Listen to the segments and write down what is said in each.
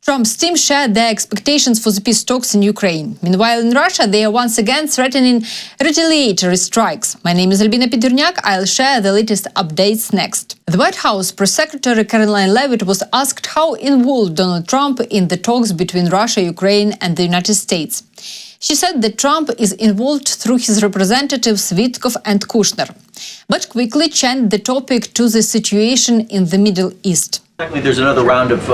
Trump's team shared their expectations for the peace talks in Ukraine. Meanwhile, in Russia, they are once again threatening retaliatory strikes. My name is Albina Pidhirnyak. I'll share the latest updates next. The White House Press Secretary Caroline Leavitt was asked how involved Donald Trump in the talks between Russia, Ukraine, and the United States. She said that Trump is involved through his representatives Witkoff and Kushner, but quickly changed the topic to the situation in the Middle East. There's another round of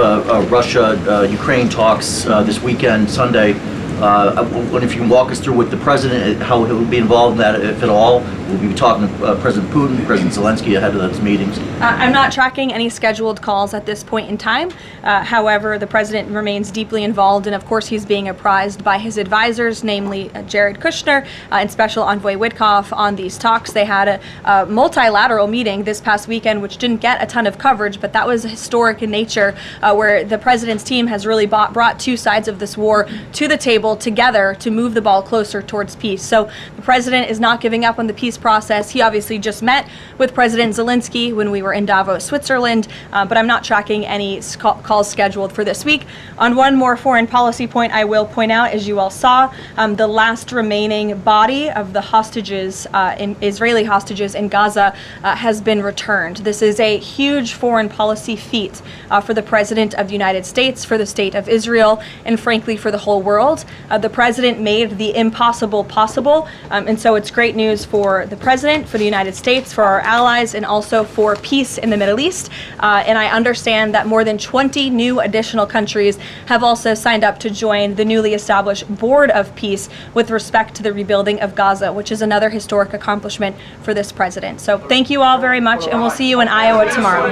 Russia-Ukraine talks this weekend, Sunday. I wonder if you can walk us through with the president, how he'll be involved in that, if at all. We'll be talking to President Putin, President Zelensky ahead of those meetings. I'm not tracking any scheduled calls at this point in time. However, the president remains deeply involved, and of course he's being apprised by his advisors, namely Jared Kushner and Special Envoy Witkoff, on these talks. They had a multilateral meeting this past weekend, which didn't get a ton of coverage, but that was historic in nature, where the president's team has really brought two sides of this war to the table together to move the ball closer towards peace. So the president is not giving up on the peace process. He obviously just met with President Zelensky when we were in Davos, Switzerland, but I'm not tracking any calls scheduled for this week. On one more foreign policy point, I will point out, as you all saw, the last remaining body of the hostages, Israeli hostages in Gaza, has been returned. This is a huge foreign policy feat for the President of the United States, for the State of Israel, and frankly for the whole world. The President made the impossible possible, and so it's great news for the President, for the United States, for our allies, and also for peace in the Middle East. And I understand that more than 20 new additional countries have also signed up to join the newly established Board of Peace with respect to the rebuilding of Gaza, which is another historic accomplishment for this President. So thank you all very much, and we'll see you in Iowa tomorrow.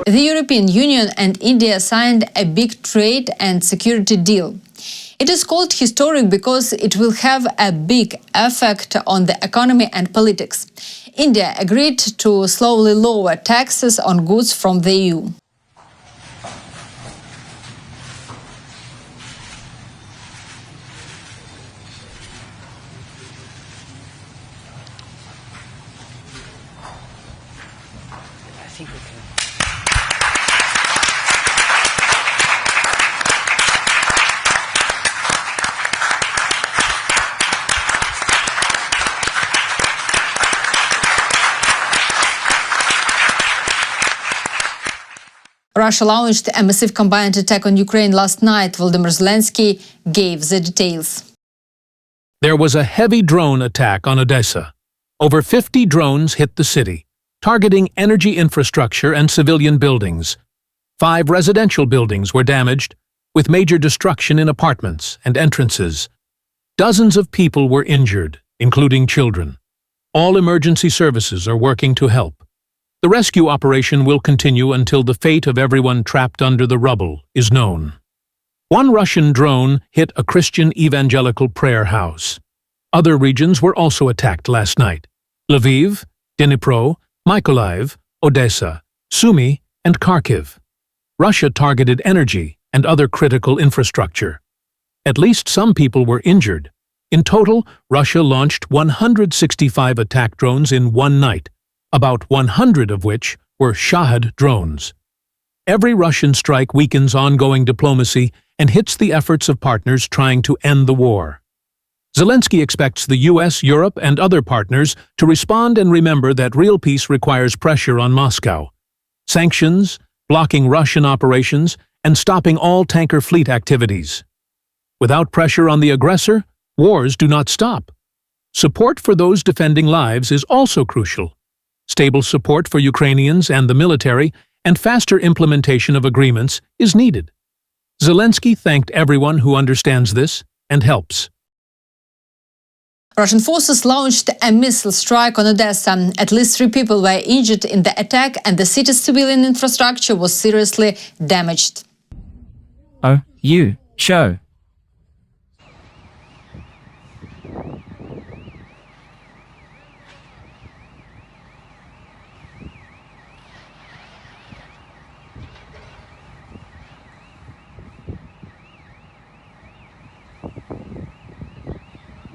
The European Union and India signed a big trade and security deal. It is called historic because it will have a big effect on the economy and politics. India agreed to slowly lower taxes on goods from the EU. Russia launched a massive combined attack on Ukraine last night. Volodymyr Zelensky gave the details. There was a heavy drone attack on Odessa. Over 50 drones hit the city, targeting energy infrastructure and civilian buildings. 5 residential buildings were damaged, with major destruction in apartments and entrances. Dozens of people were injured, including children. All emergency services are working to help. The rescue operation will continue until the fate of everyone trapped under the rubble is known. One Russian drone hit a Christian evangelical prayer house. Other regions were also attacked last night: Lviv, Dnipro, Mykolaiv, Odessa, Sumy, and Kharkiv. Russia targeted energy and other critical infrastructure. At least some people were injured. In total, Russia launched 165 attack drones in one night, about 100 of which were Shahed drones. Every Russian strike weakens ongoing diplomacy and hits the efforts of partners trying to end the war. Zelensky expects the US, Europe, and other partners to respond and remember that real peace requires pressure on Moscow. Sanctions, blocking Russian operations, and stopping all tanker fleet activities. Without pressure on the aggressor, wars do not stop. Support for those defending lives is also crucial. Stable support for Ukrainians and the military and faster implementation of agreements is needed. Zelensky thanked everyone who understands this and helps. Russian forces launched a missile strike on Odessa. At least 3 people were injured in the attack, and the city's civilian infrastructure was seriously damaged. Oh, you, show.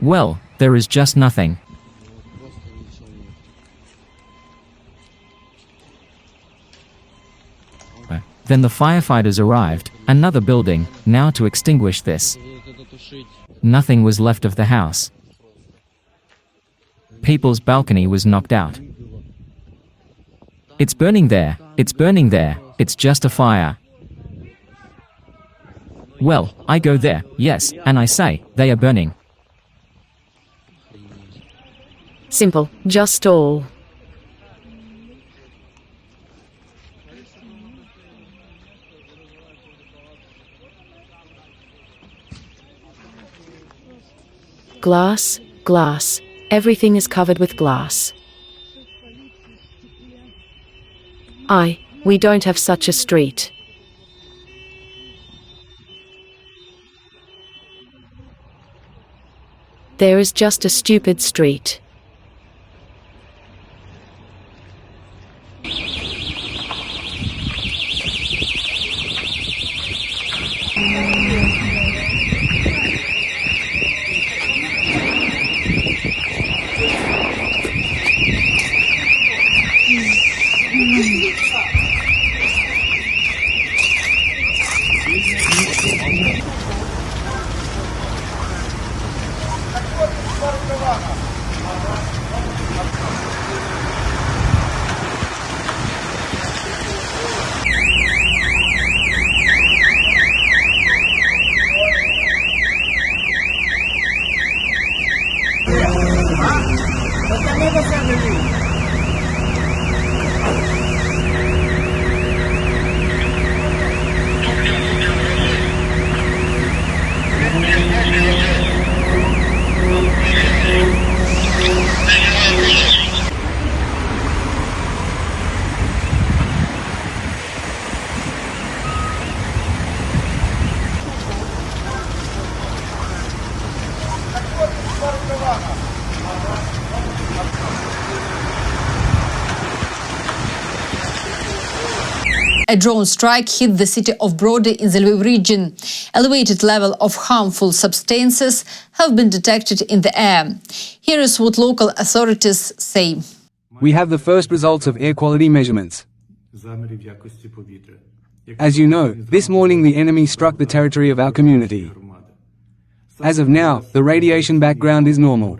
Well, there is just nothing. Then the firefighters arrived, Another building, now to extinguish this. Nothing was left of the house. People's balcony was knocked out. It's burning there, it's burning there, it's just a fire. Well, I go there, yes, and I say, they are burning. Simple, just all. Glass, glass. Everything is covered with glass. We don't have such a street. There is just a stupid street. A drone strike hit the city of Brody in the Lviv region. Elevated level of harmful substances have been detected in the air. Here is what local authorities say. We have the first results of air quality measurements. As you know, this morning the enemy struck the territory of our community. As of now, the radiation background is normal.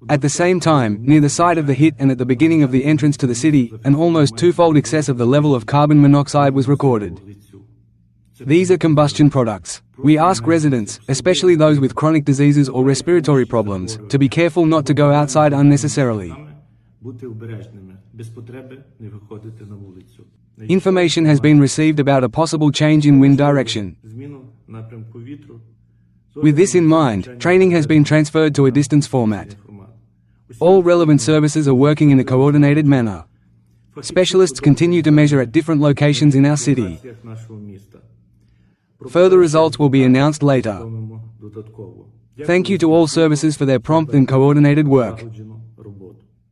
At the same time, near the site of the hit and at the beginning of the entrance to the city, an almost twofold excess of the level of carbon monoxide was recorded. These are combustion products. We ask residents, especially those with chronic diseases or respiratory problems, to be careful not to go outside unnecessarily. Information has been received about a possible change in wind direction. With this in mind, training has been transferred to a distance format. All relevant services are working in a coordinated manner. Specialists continue to measure at different locations in our city. Further results will be announced later. Thank you to all services for their prompt and coordinated work.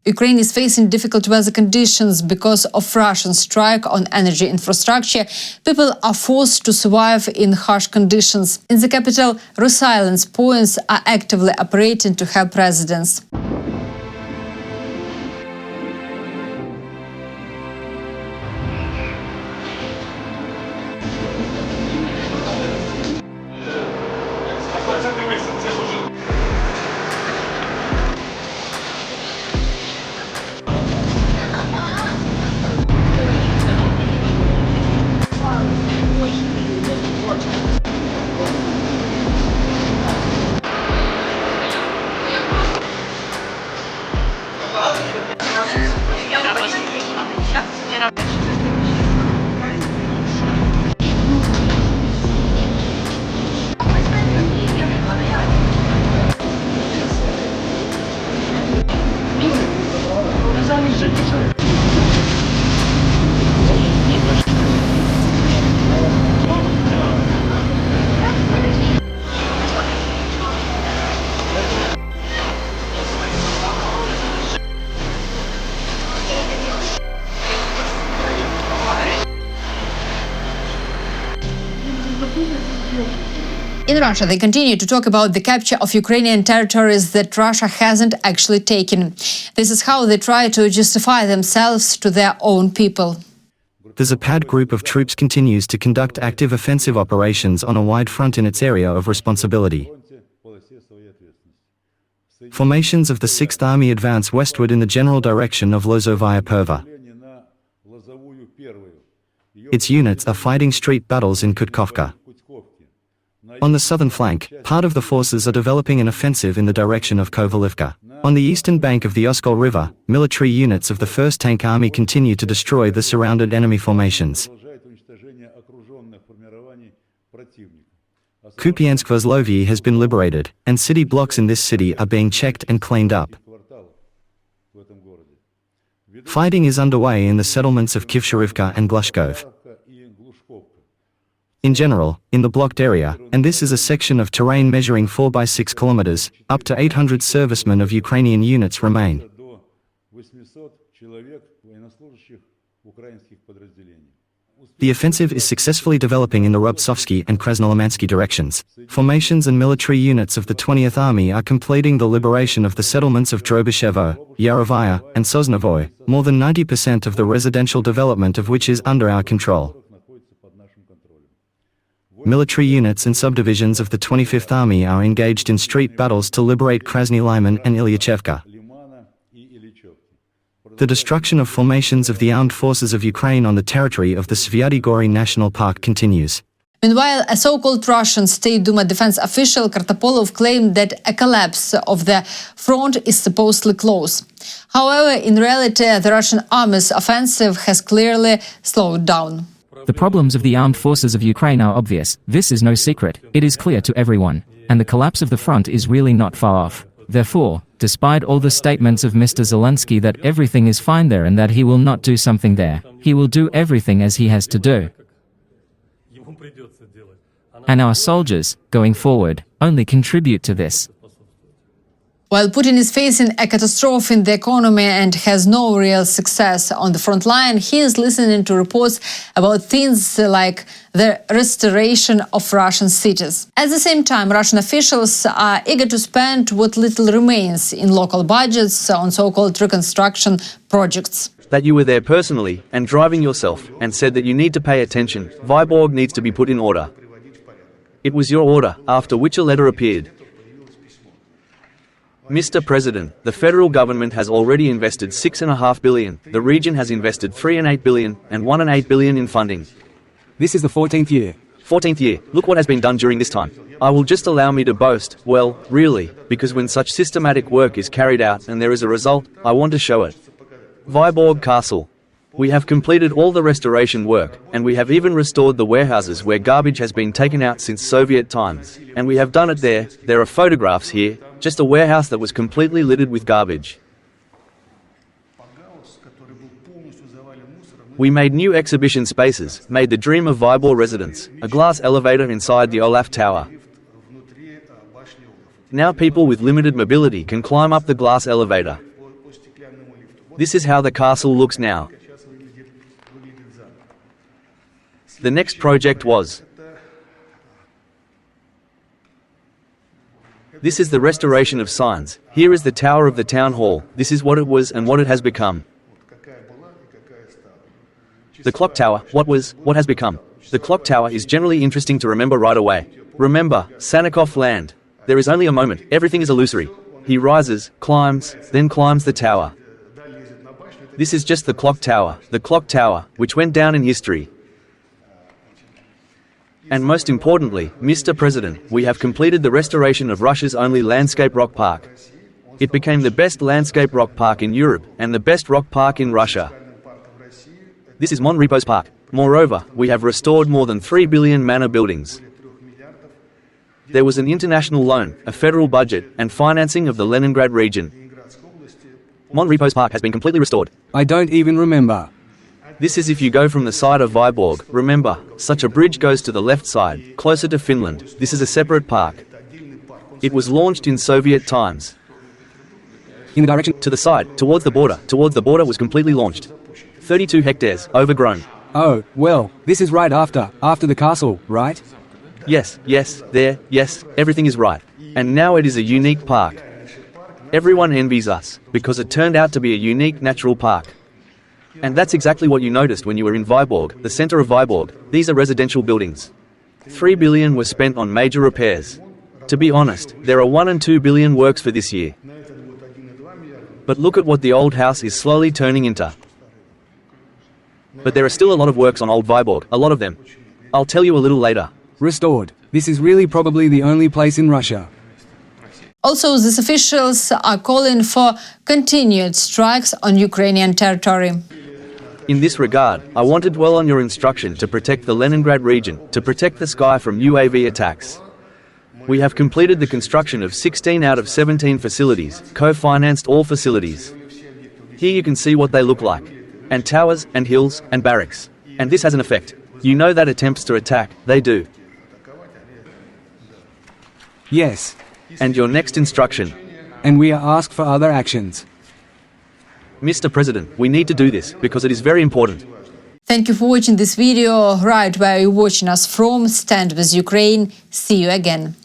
Ukraine is facing difficult weather conditions because of Russian strike on energy infrastructure. People are forced to survive in harsh conditions. In the capital, resilience points are actively operating to help residents. In Russia, they continue to talk about the capture of Ukrainian territories that Russia hasn't actually taken. This is how they try to justify themselves to their own people. the Zapad group of troops continues to conduct active offensive operations on a wide front in its area of responsibility. Formations of the 6th Army advance westward in the general direction of Lozovaya Perva. Its units are fighting street battles in Kutkovka. On the southern flank, part of the forces are developing an offensive in the direction of Kovalivka. On the eastern bank of the Oskol River, military units of the 1st Tank Army continue to destroy the surrounded enemy formations. Kupiansk-Kozlovyi has been liberated, and city blocks in this city are being checked and cleaned up. Fighting is underway in the settlements of Kivsharivka and Glushkov. In general, in the blocked area, and this is a section of terrain measuring 4 by 6 kilometers, up to 800 servicemen of Ukrainian units remain. The offensive is successfully developing in the Rubtsovsky and Krasnolimansky directions. Formations and military units of the 20th Army are completing the liberation of the settlements of Drobyshevo, Yarovaya, and Sosnovoy, more than 90% of the residential development of which is under our control. Military units and subdivisions of the 25th Army are engaged in street battles to liberate Krasny Lyman and Ilyachevka. The destruction of formations of the armed forces of Ukraine on the territory of the Svyatý Gory National Park continues. Meanwhile, a so-called Russian State Duma defense official, Kartapolov, claimed that a collapse of the front is supposedly close. However, in reality, the Russian army's offensive has clearly slowed down. The problems of the armed forces of Ukraine are obvious. This is no secret. It is clear to everyone. And the collapse of the front is really not far off. Therefore, despite all the statements of Mr. Zelensky that everything is fine there and that he will not do something there, he will do everything as he has to do. And our soldiers, going forward, only contribute to this. While Putin is facing a catastrophe in the economy and has no real success on the front line, he is listening to reports about things like the restoration of Russian cities. At the same time, Russian officials are eager to spend what little remains in local budgets on so-called reconstruction projects. That you were there personally and driving yourself and said that you need to pay attention. Vyborg needs to be put in order. It was your order, after which a letter appeared. Mr. President, the federal government has already invested $6.5 billion, the region has invested $3.8 billion, and $1.8 billion in funding. This is the 14th year. 14th year, look what has been done during this time. I will just allow me to boast, well, really, because when such systematic work is carried out and there is a result, I want to show it. Vyborg Castle. We have completed all the restoration work, and we have even restored the warehouses where garbage has been taken out since Soviet times. And we have done it there. There are photographs here, just a warehouse that was completely littered with garbage. We made new exhibition spaces, made the dream of Vyborg residents, a glass elevator inside the Olaf Tower. Now people with limited mobility can climb up the glass elevator. This is how the castle looks now. The next project was. This is the restoration of signs. Here is the tower of the town hall. This is what it was and what it has become. The clock tower, what was, what has become. The clock tower is generally interesting to remember right away. Remember, Sannikov land. There is only a moment, everything is illusory. He rises, climbs, then climbs the tower. This is just the clock tower, which went down in history. And most importantly, Mr. President, we have completed the restoration of Russia's only landscape rock park. It became the best landscape rock park in Europe and the best rock park in Russia. This is Mon Repos Park. Moreover, we have restored more than 3 billion manor buildings. There was an international loan, a federal budget, and financing of the Leningrad region. Mon Repos Park has been completely restored. I don't even remember. This is if you go from the side of Vyborg. Remember, such a bridge goes to the left side, closer to Finland. This is a separate park. It was launched in Soviet times. In the direction to the side, towards the border was completely launched. 32 hectares, overgrown. Oh, well, this is right after the castle, right? Yes, there, yes, everything is right. And now it is a unique park. Everyone envies us, because it turned out to be a unique natural park. And that's exactly what you noticed when you were in Vyborg, the center of Vyborg. These are residential buildings. 3 billion was spent on major repairs. To be honest, there are 1 and 2 billion works for this year. But look at what the old house is slowly turning into. But there are still a lot of works on old Vyborg, a lot of them. I'll tell you a little later. Restored. This is really probably the only place in Russia. Also, these officials are calling for continued strikes on Ukrainian territory. In this regard, I want to dwell on your instruction to protect the Leningrad region, to protect the sky from UAV attacks. We have completed the construction of 16 out of 17 facilities, co-financed all facilities. Here you can see what they look like. And towers, and hills, and barracks. And this has an effect. You know that attempts to attack, they do. Yes. And your next instruction. And we are asked for other actions. Mr. President, we need to do this, because it is very important. Thank you for watching this video right where you're watching us from. Stand with Ukraine. See you again.